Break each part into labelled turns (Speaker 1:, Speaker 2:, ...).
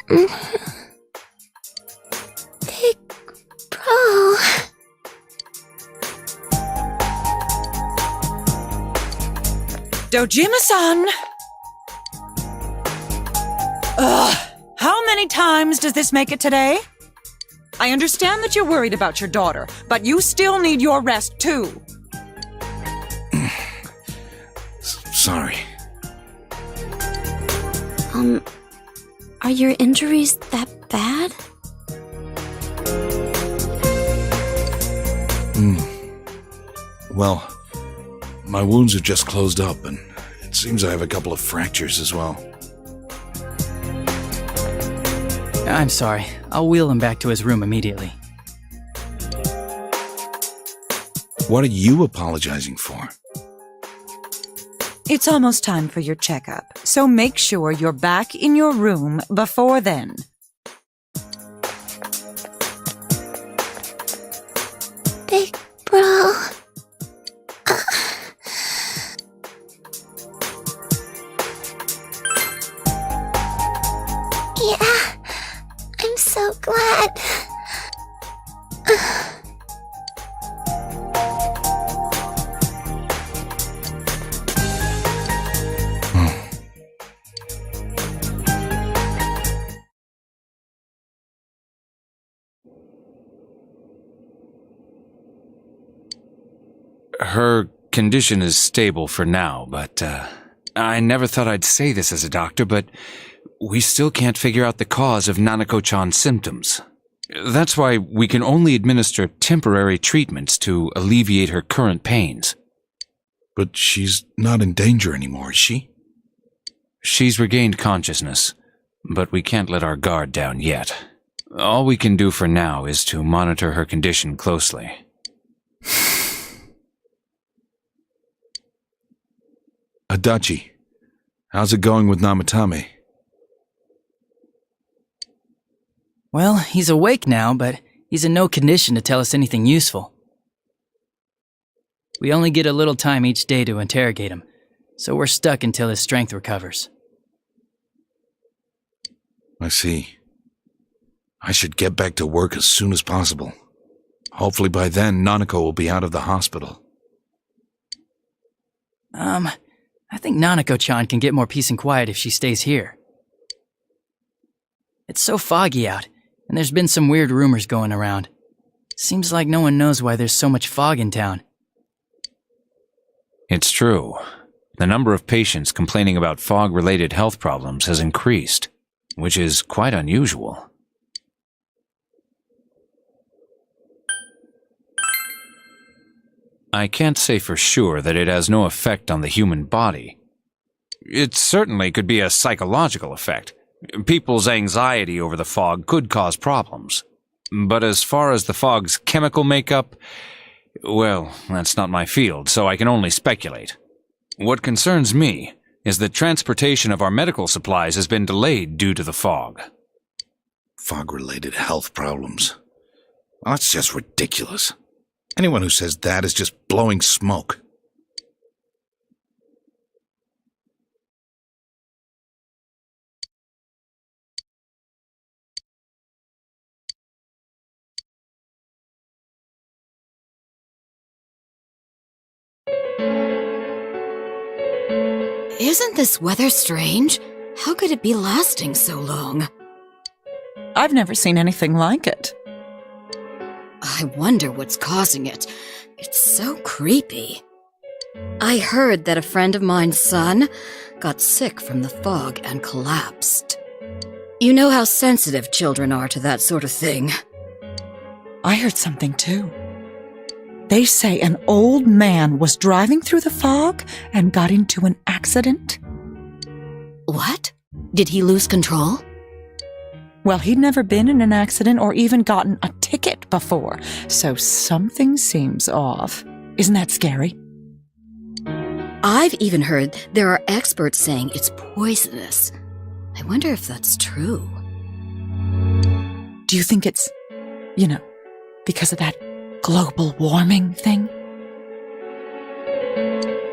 Speaker 1: Big bro.
Speaker 2: Dojima-san! How many times does this make it today? I understand that you're worried about your daughter, but you still need your rest too.
Speaker 3: Sorry.
Speaker 1: Are your injuries that bad?
Speaker 3: Well, my wounds are just closed up, and it seems I have a couple of fractures as well.
Speaker 4: I'm sorry. I'll wheel him back to his room immediately.
Speaker 3: What are you apologizing for?
Speaker 2: It's almost time for your checkup, so make sure you're back in your room before then.
Speaker 1: Big bro. Yeah, I'm so glad.
Speaker 5: Her condition is stable for now, but I never thought I'd say this as a doctor, but we still can't figure out the cause of Nanako-chan's symptoms. That's why we can only administer temporary treatments to alleviate her current pains.
Speaker 3: But she's not in danger anymore, is she?
Speaker 5: She's regained consciousness, but we can't let our guard down yet. All we can do for now is to monitor her condition closely.
Speaker 3: Adachi, how's it going with Namatame?
Speaker 4: Well, he's awake now, but he's in no condition to tell us anything useful. We only get a little time each day to interrogate him, so we're stuck until his strength recovers.
Speaker 3: I see. I should get back to work as soon as possible. Hopefully by then, Nanako will be out of the hospital.
Speaker 4: I think Nanako-chan can get more peace and quiet if she stays here. It's so foggy out, and there's been some weird rumors going around. Seems like no one knows why there's so much fog in town.
Speaker 5: It's true. The number of patients complaining about fog-related health problems has increased, which is quite unusual. I can't say for sure that it has no effect on the human body. It certainly could be a psychological effect. People's anxiety over the fog could cause problems. But as far as the fog's chemical makeup, well, that's not my field, so I can only speculate. What concerns me is that transportation of our medical supplies has been delayed due to the fog.
Speaker 3: Fog-related health problems. Well, that's just ridiculous. Anyone who says that is just blowing smoke.
Speaker 6: Isn't this weather strange? How could it be lasting so long?
Speaker 2: I've never seen anything like it.
Speaker 6: I wonder what's causing it. It's so creepy. I heard that a friend of mine's son got sick from the fog and collapsed. You know how sensitive children are to that sort of thing.
Speaker 2: I heard something too. They say an old man was driving through the fog and got into an accident.
Speaker 6: What? Did he lose control?
Speaker 2: Well, he'd never been in an accident or even gotten a ticket before, so something seems off. Isn't that scary?
Speaker 6: I've even heard there are experts saying it's poisonous. I wonder if that's true.
Speaker 2: Do you think it's, because of that global warming thing?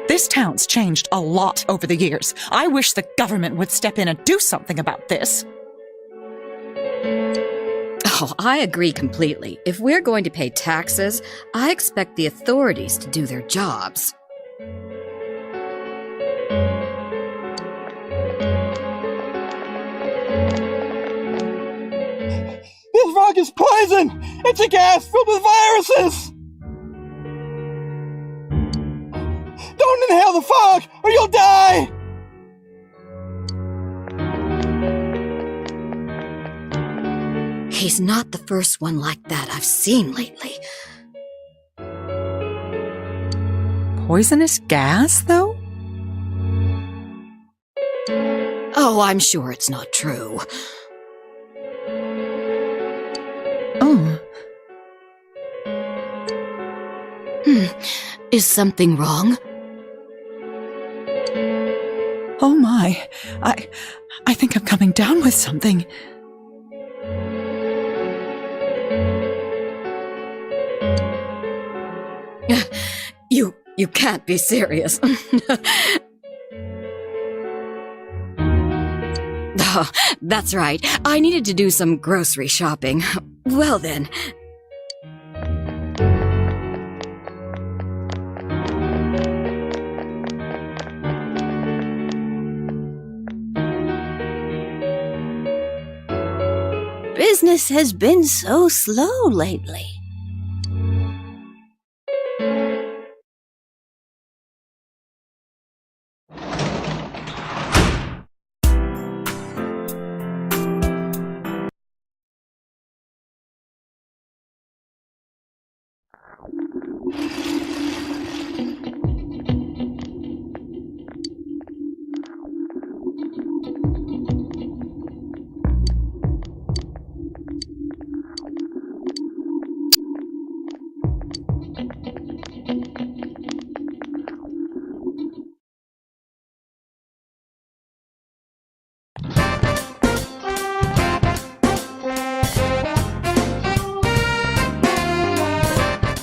Speaker 2: This town's changed a lot over the years. I wish the government would step in and do something about this.
Speaker 6: Oh, I agree completely. If we're going to pay taxes, I expect the authorities to do their jobs.
Speaker 7: This fog is poison! It's a gas filled with viruses! Don't inhale the fog, or you'll die!
Speaker 6: He's not the first one like that I've seen lately.
Speaker 2: Poisonous gas, though?
Speaker 6: Oh, I'm sure it's not true.
Speaker 2: Oh.
Speaker 6: Is something wrong?
Speaker 2: Oh my. I think I'm coming down with something.
Speaker 6: You can't be serious. Oh, that's right. I needed to do some grocery shopping. Well then.
Speaker 1: Business has been so slow lately.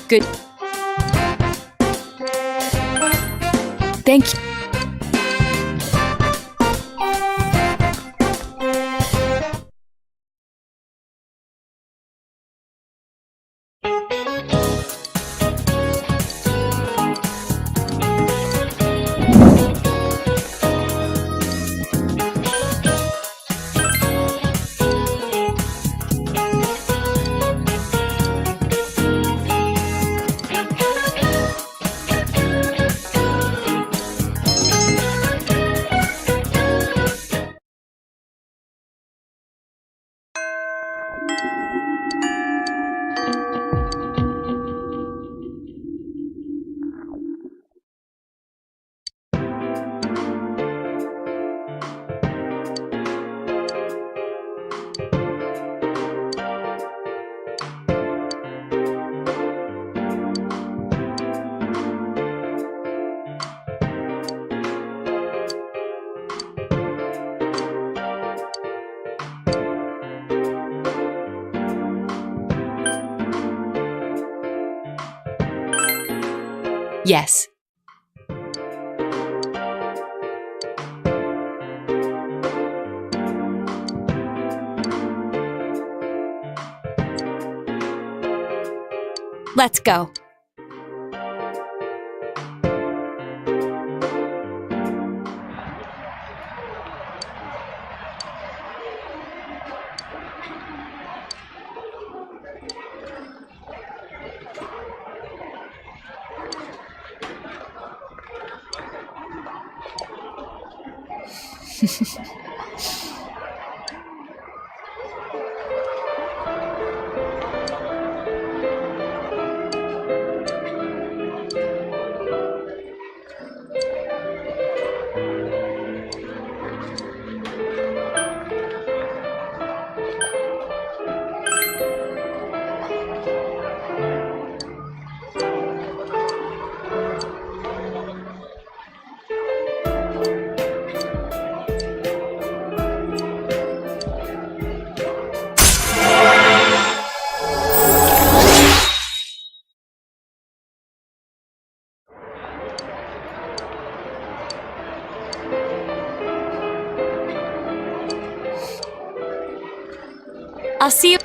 Speaker 8: Good. Thank you. Yes. Let's go. I'll see you.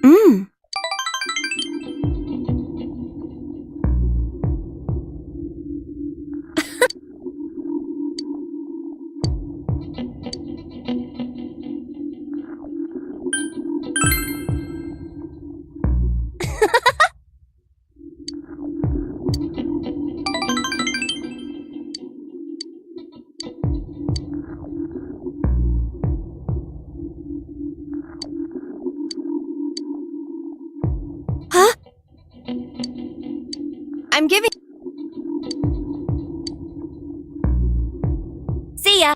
Speaker 1: Mm. Huh? I'm giving. See ya.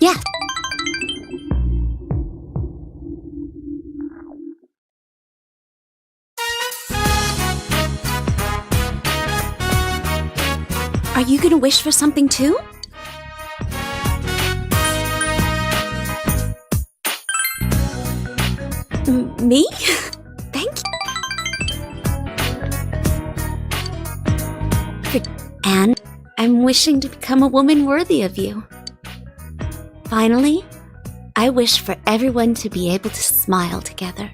Speaker 1: Yeah. Are you gonna wish for something too? Me? Thank you. And I'm wishing to become a woman worthy of you. Finally, I wish for everyone to be able to smile together.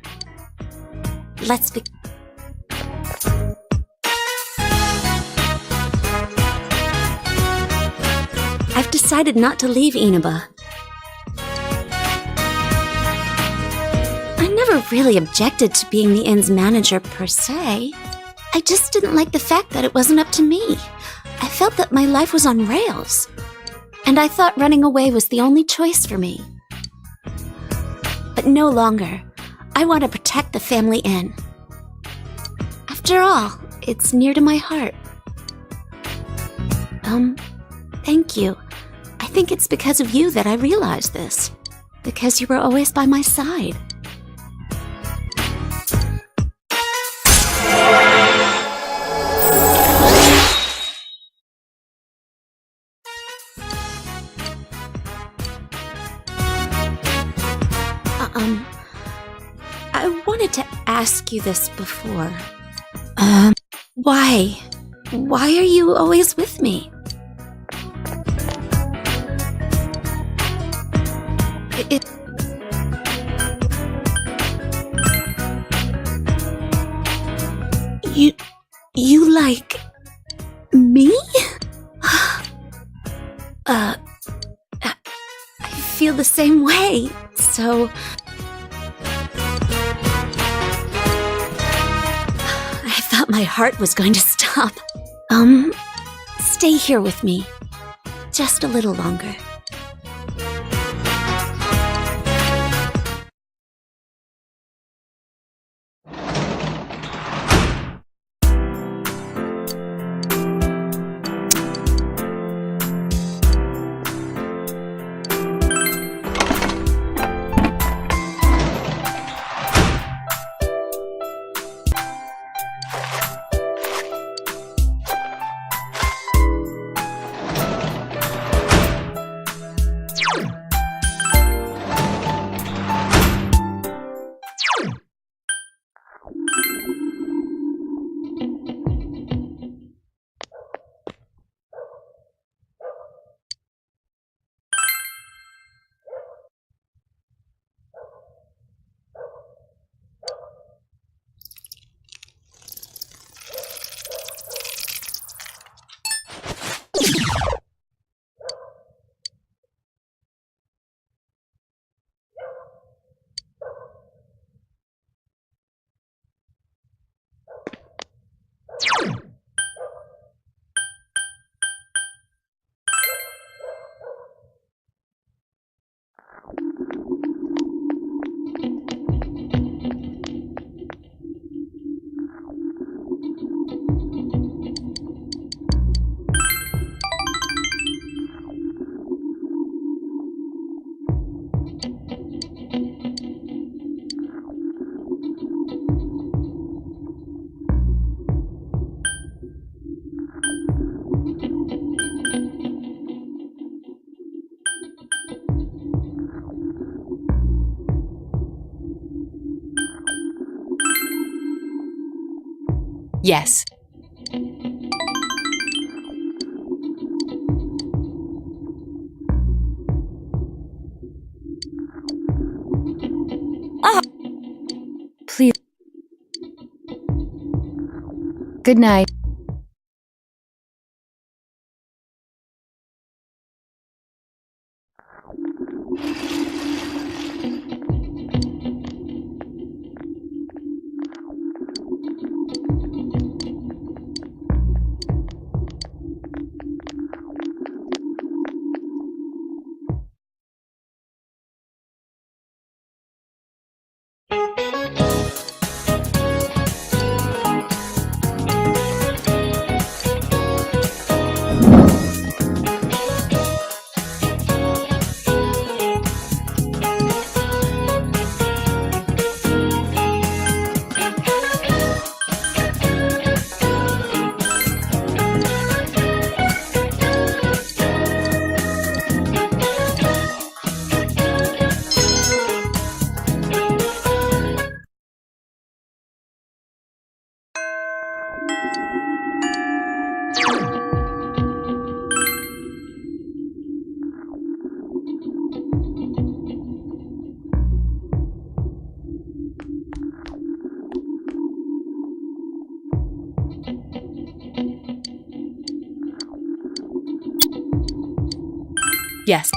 Speaker 1: Let's be. I've decided not to leave Inaba. I never really objected to being the inn's manager per se. I just didn't like the fact that it wasn't up to me. I felt that my life was on rails. And I thought running away was the only choice for me. But no longer. I want to protect the family inn. After all, it's near to my heart. Thank you. I think it's because of you that I realized this. Because you were always by my side. I wanted to ask you this before. Why? Why are you always with me? You like me? I feel the same way, so I thought my heart was going to stop. Stay here with me. Just a little longer.
Speaker 8: Yes. Please. Good night. Yes.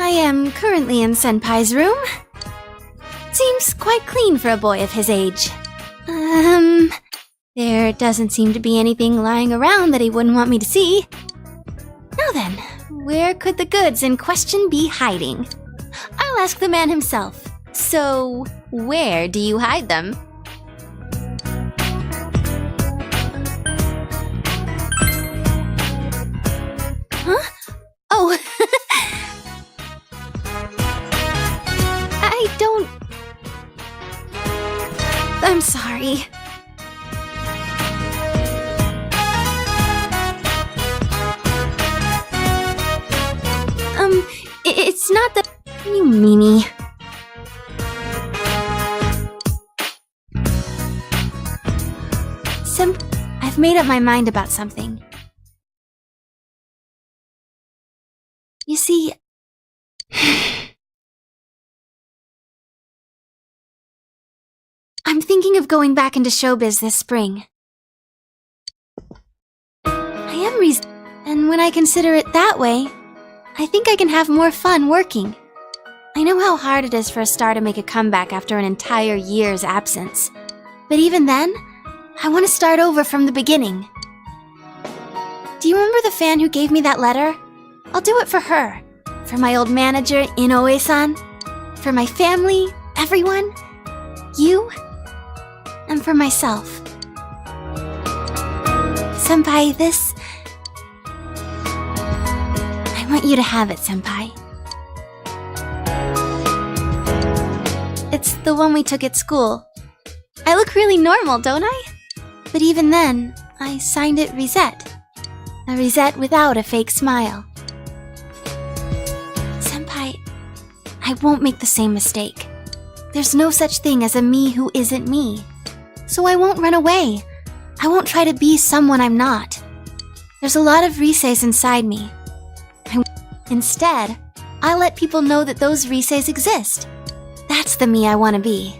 Speaker 1: I am currently in Senpai's room. Seems quite clean for a boy of his age. There doesn't seem to be anything lying around that he wouldn't want me to see. Now then, where could the goods in question be hiding? I'll ask the man himself. So, where do you hide them? Huh? Oh, I don't... I'm sorry. It's not that... You meanie. I've made up my mind about something. You see... I'm thinking of going back into showbiz this spring. I am and when I consider it that way, I think I can have more fun working. I know how hard it is for a star to make a comeback after an entire year's absence. But even then, I want to start over from the beginning. Do you remember the fan who gave me that letter? I'll do it for her. For my old manager, Inoue-san. For my family, everyone. You. And for myself. Senpai, this... I want you to have it, Senpai. It's the one we took at school. I look really normal, don't I? But even then, I signed it Reset. A Reset without a fake smile. Senpai, I won't make the same mistake. There's no such thing as a me who isn't me. So I won't run away. I won't try to be someone I'm not. There's a lot of Riseis inside me. Instead, I let people know that those Riseis exist. That's the me I want to be.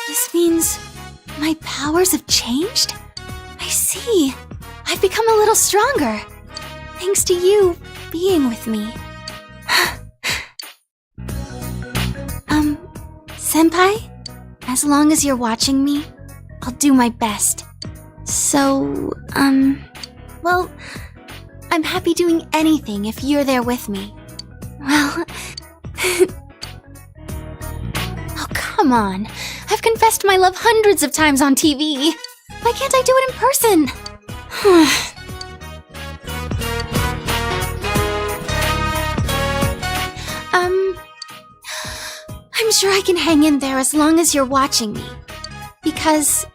Speaker 1: This means my powers have changed? I see. I've become a little stronger. Thanks to you being with me. Senpai? As long as you're watching me, I'll do my best. So, well, I'm happy doing anything if you're there with me. Well... Oh, come on. I've confessed my love hundreds of times on TV. Why can't I do it in person? I'm sure I can hang in there as long as you're watching me. Because,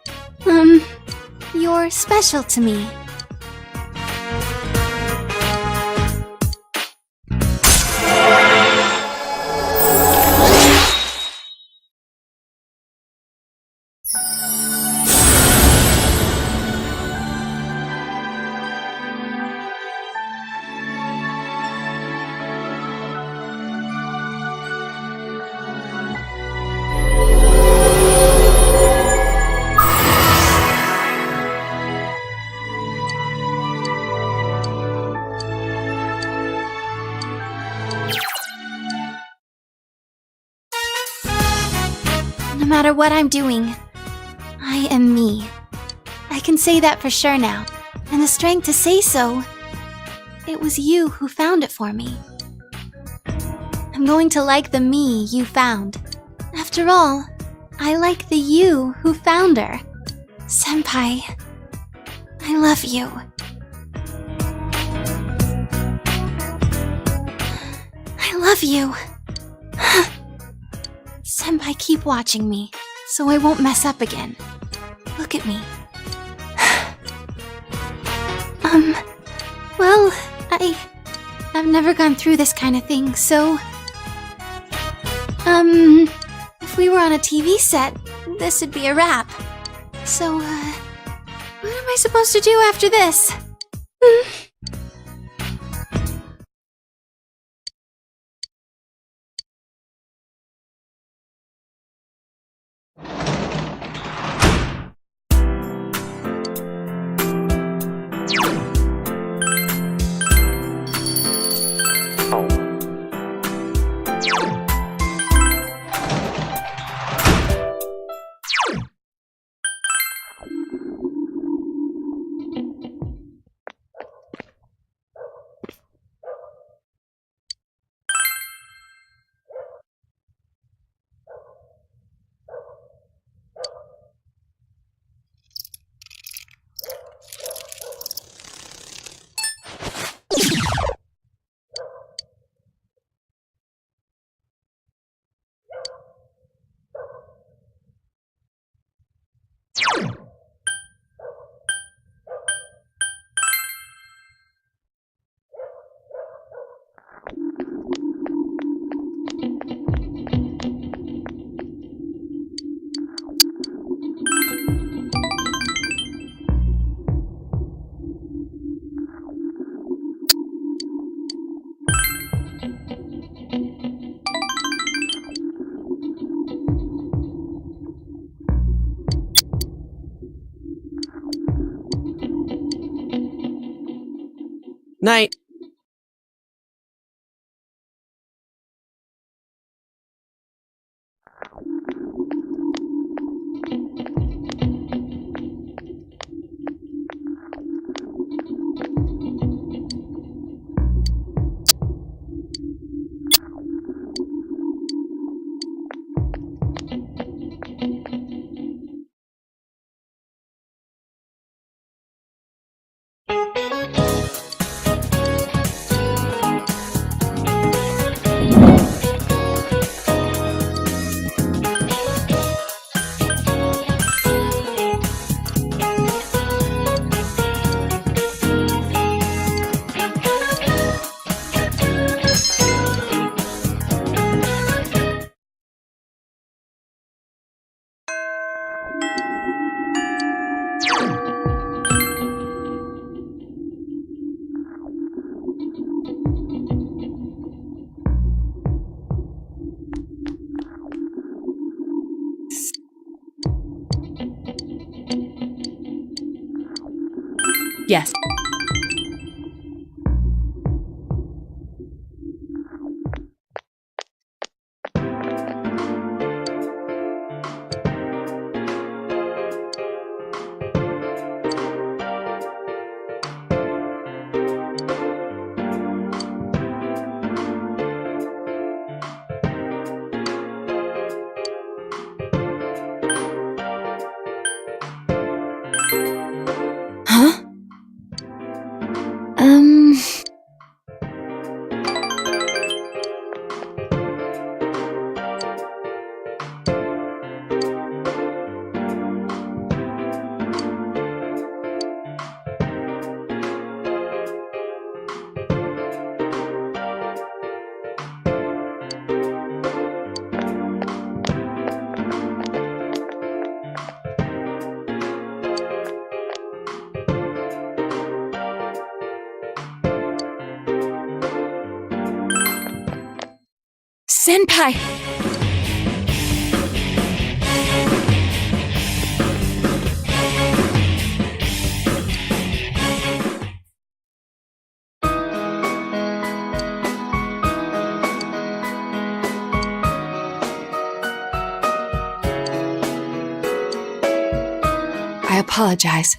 Speaker 1: you're special to me. No matter what I'm doing, I am me. I can say that for sure now, and the strength to say so. It was you who found it for me. I'm going to like the me you found. After all, I like the you who found her. Senpai, I love you. I love you. Senpai, keep watching me, so I won't mess up again. Look at me. Well, I've never gone through this kind of thing, so... if we were on a TV set, this would be a wrap. So, what am I supposed to do after this?
Speaker 9: Night.
Speaker 8: Yes. Huh? Senpai! I apologize.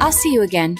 Speaker 8: I'll see you again.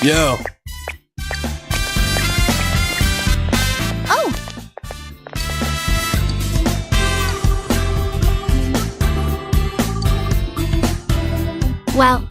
Speaker 9: Yo.
Speaker 1: Oh! Well,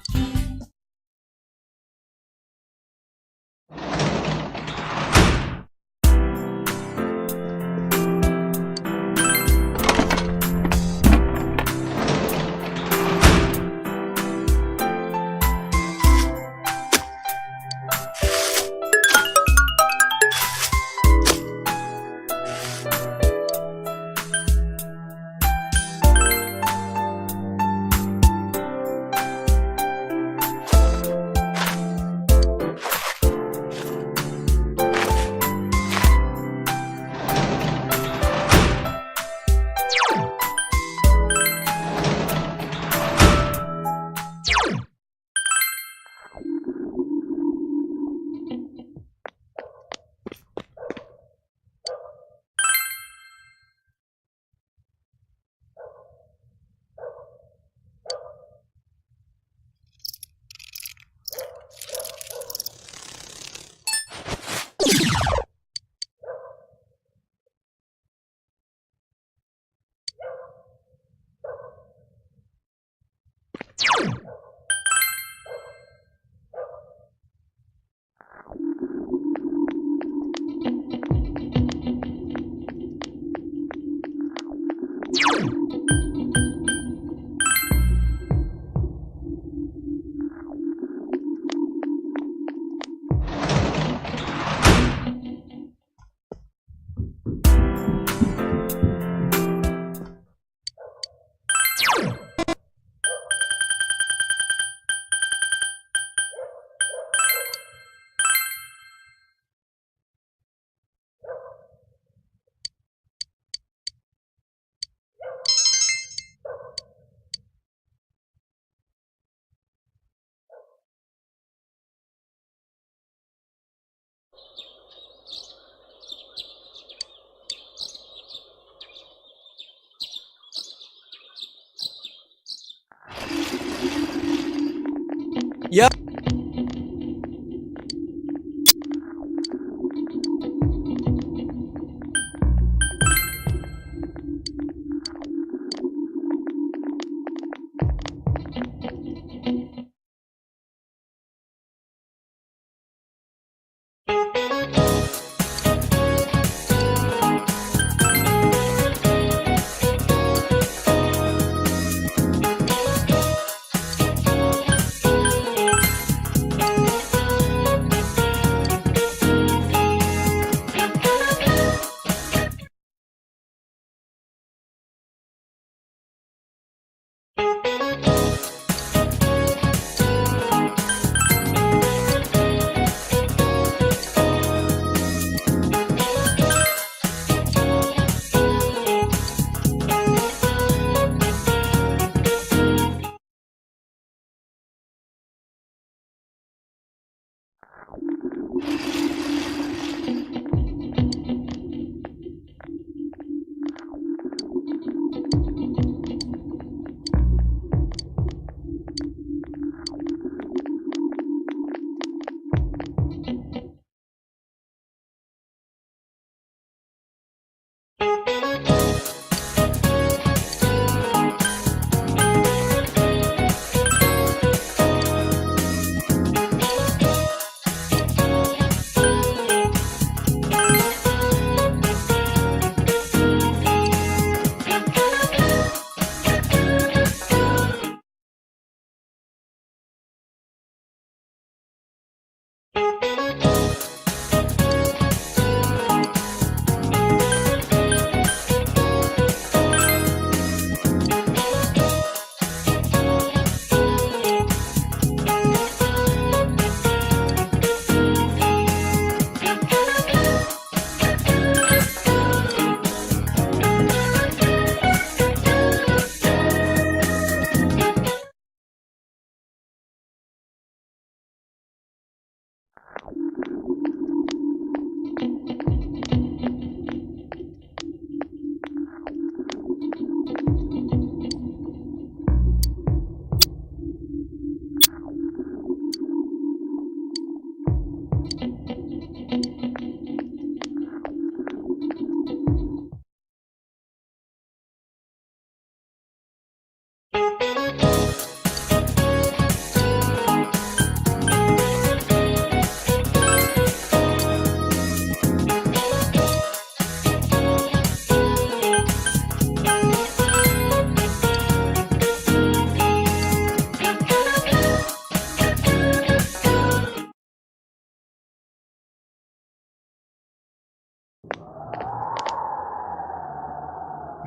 Speaker 9: Yo.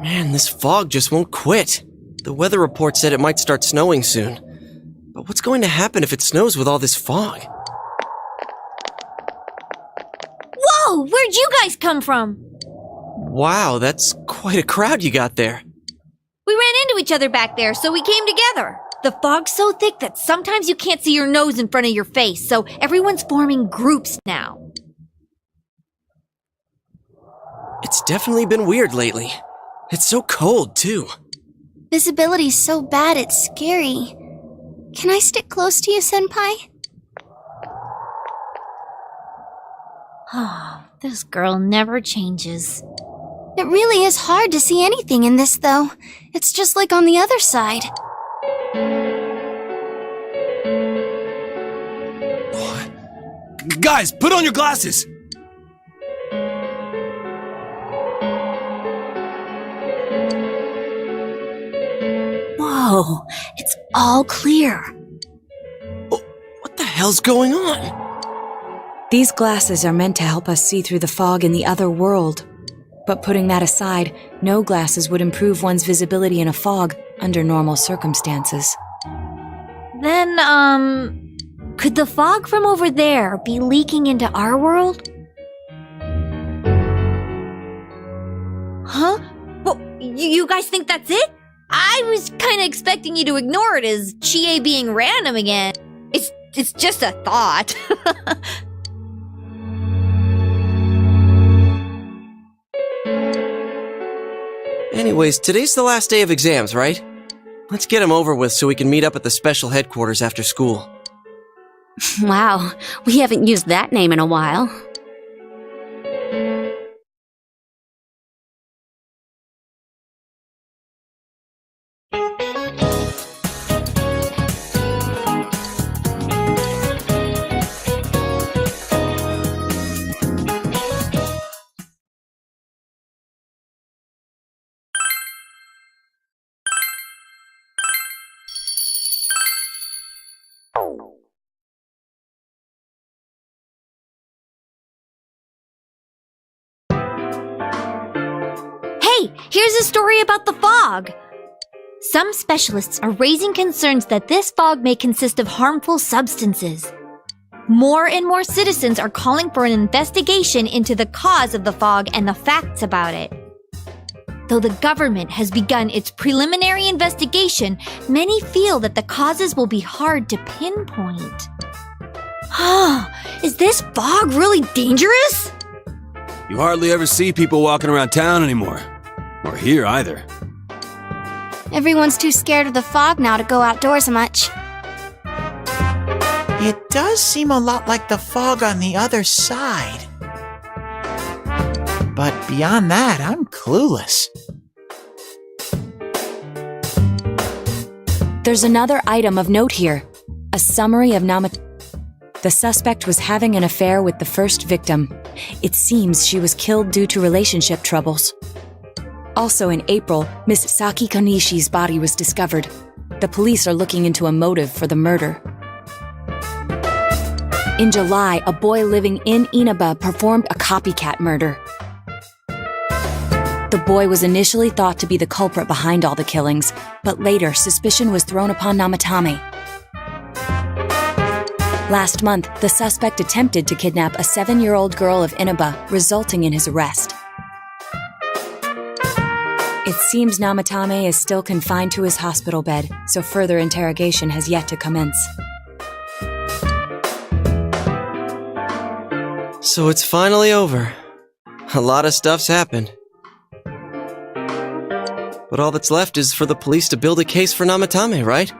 Speaker 9: Man, this fog just won't quit. The weather report said it might start snowing soon. But what's going to happen if it snows with all this fog?
Speaker 10: Whoa! Where'd you guys come from?
Speaker 9: Wow, that's quite a crowd you got there.
Speaker 10: We ran into each other back there, so we came together. The fog's so thick that sometimes you can't see your nose in front of your face, so everyone's forming groups now.
Speaker 9: It's definitely been weird lately. It's so cold, too.
Speaker 1: Visibility's so bad it's scary. Can I stick close to you, Senpai?
Speaker 10: Oh, this girl never changes.
Speaker 1: It really is hard to see anything in this, though. It's just like on the other side.
Speaker 7: Guys, put on your glasses!
Speaker 1: Whoa, it's all clear.
Speaker 9: Oh, what the hell's going on?
Speaker 8: These glasses are meant to help us see through the fog in the other world. But putting that aside, no glasses would improve one's visibility in a fog under normal circumstances.
Speaker 10: Then, could the fog from over there be leaking into our world? Huh? Well, you guys think that's it? I was kind of expecting you to ignore it as Chie being random again. It's just a thought.
Speaker 9: Anyways, today's the last day of exams, right? Let's get them over with so we can meet up at the special headquarters after school.
Speaker 1: Wow, we haven't used that name in a while.
Speaker 10: Hey, here's a story about the fog. Some specialists are raising concerns that this fog may consist of harmful substances. More and more citizens are calling for an investigation into the cause of the fog and the facts about it. Though the government has begun its preliminary investigation, many feel that the causes will be hard to pinpoint. Is this fog really dangerous?
Speaker 7: You hardly ever see people walking around town anymore. Or here either.
Speaker 1: Everyone's too scared of the fog now to go outdoors much.
Speaker 11: It does seem a lot like the fog on the other side. But beyond that, I'm clueless.
Speaker 8: There's another item of note here. A summary of The suspect was having an affair with the first victim. It seems she was killed due to relationship troubles. Also in April, Miss Saki Konishi's body was discovered. The police are looking into a motive for the murder. In July, a boy living in Inaba performed a copycat murder. The boy was initially thought to be the culprit behind all the killings, but later suspicion was thrown upon Namatame. Last month, the suspect attempted to kidnap a 7-year-old girl of Inaba, resulting in his arrest. It seems Namatame is still confined to his hospital bed, so further interrogation has yet to commence.
Speaker 9: So it's finally over. A lot of stuff's happened. But all that's left is for the police to build a case for Namatame, right?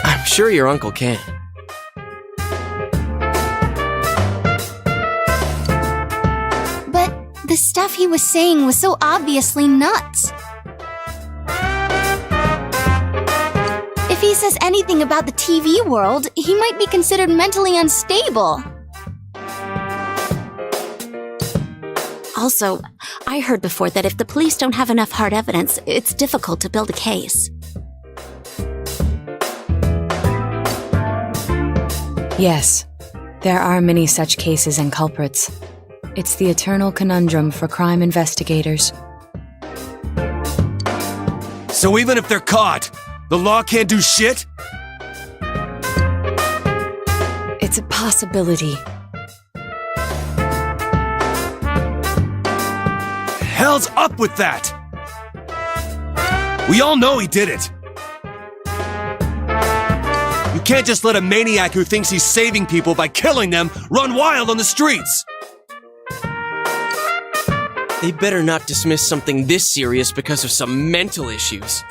Speaker 9: I'm sure your uncle can.
Speaker 1: But the stuff he was saying was so obviously nuts. If he says anything about the TV world, he might be considered mentally unstable. Also, I heard before that if the police don't have enough hard evidence, it's difficult to build a case.
Speaker 8: Yes, there are many such cases and culprits. It's the eternal conundrum for crime investigators.
Speaker 12: So even if they're caught, the law can't do shit?
Speaker 8: It's a possibility.
Speaker 12: Hell's up with that? We all know he did it. You can't just let a maniac who thinks he's saving people by killing them run wild on the streets.
Speaker 9: They better not dismiss something this serious because of some mental issues.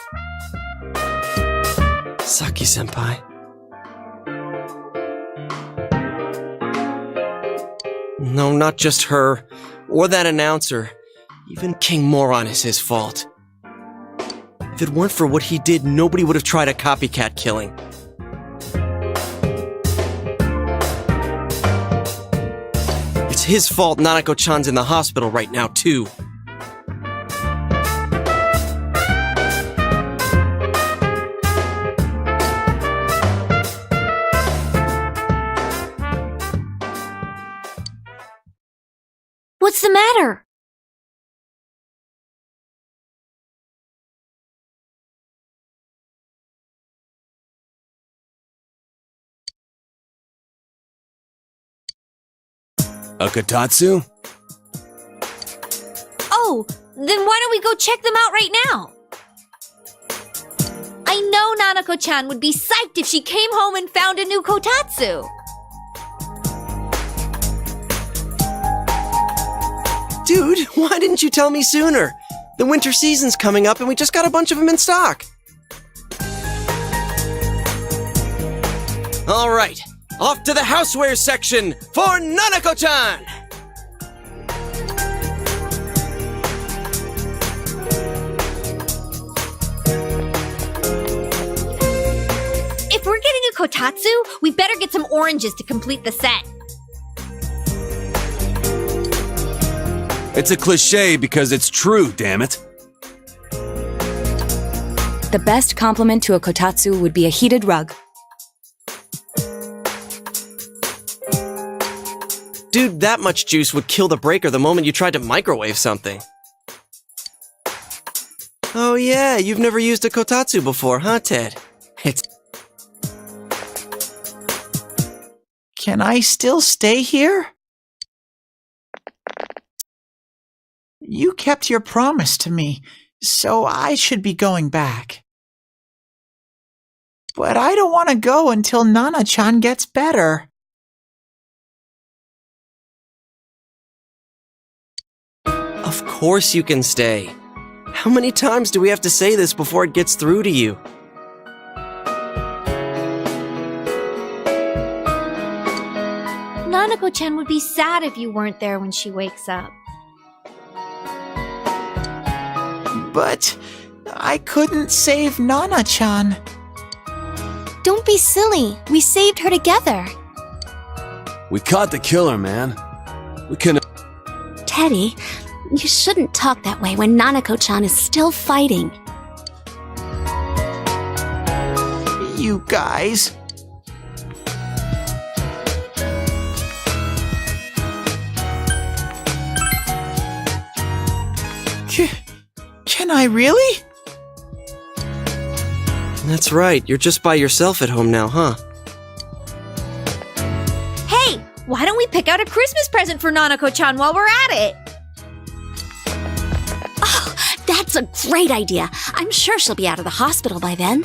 Speaker 9: Saki-senpai. No, not just her, or that announcer. Even King Moron is his fault. If it weren't for what he did, nobody would have tried a copycat killing. It's his fault Nanako-chan's in the hospital right now, too.
Speaker 10: What's the matter?
Speaker 12: A Kotatsu?
Speaker 10: Oh, then why don't we go check them out right now? I know Nanako-chan would be psyched if she came home and found a new Kotatsu.
Speaker 9: Dude, why didn't you tell me sooner? The winter season's coming up and we just got a bunch of them in stock. All right, off to the housewares section for Nanako-chan!
Speaker 10: If we're getting a Kotatsu, we better get some oranges to complete the set.
Speaker 12: It's a cliche because it's true, damn it.
Speaker 8: The best compliment to a kotatsu would be a heated rug.
Speaker 9: Dude, that much juice would kill the breaker the moment you tried to microwave something. Oh yeah, you've never used a kotatsu before, huh, Ted?
Speaker 11: Can I still stay here? You kept your promise to me, so I should be going back. But I don't want to go until Nana-chan gets better.
Speaker 9: Of course you can stay. How many times do we have to say this before it gets through to you?
Speaker 10: Nanako-chan would be sad if you weren't there when she wakes up.
Speaker 11: But I couldn't save Nana-chan.
Speaker 1: Don't be silly. We saved her together.
Speaker 12: We caught the killer, man. We can.
Speaker 1: Teddy, you shouldn't talk that way when Nanako-chan is still fighting.
Speaker 11: You guys. Can I really?
Speaker 9: That's right, you're just by yourself at home now, huh?
Speaker 10: Hey, why don't we pick out a Christmas present for Nanako-chan while we're at it?
Speaker 1: Oh, that's a great idea. I'm sure she'll be out of the hospital by then.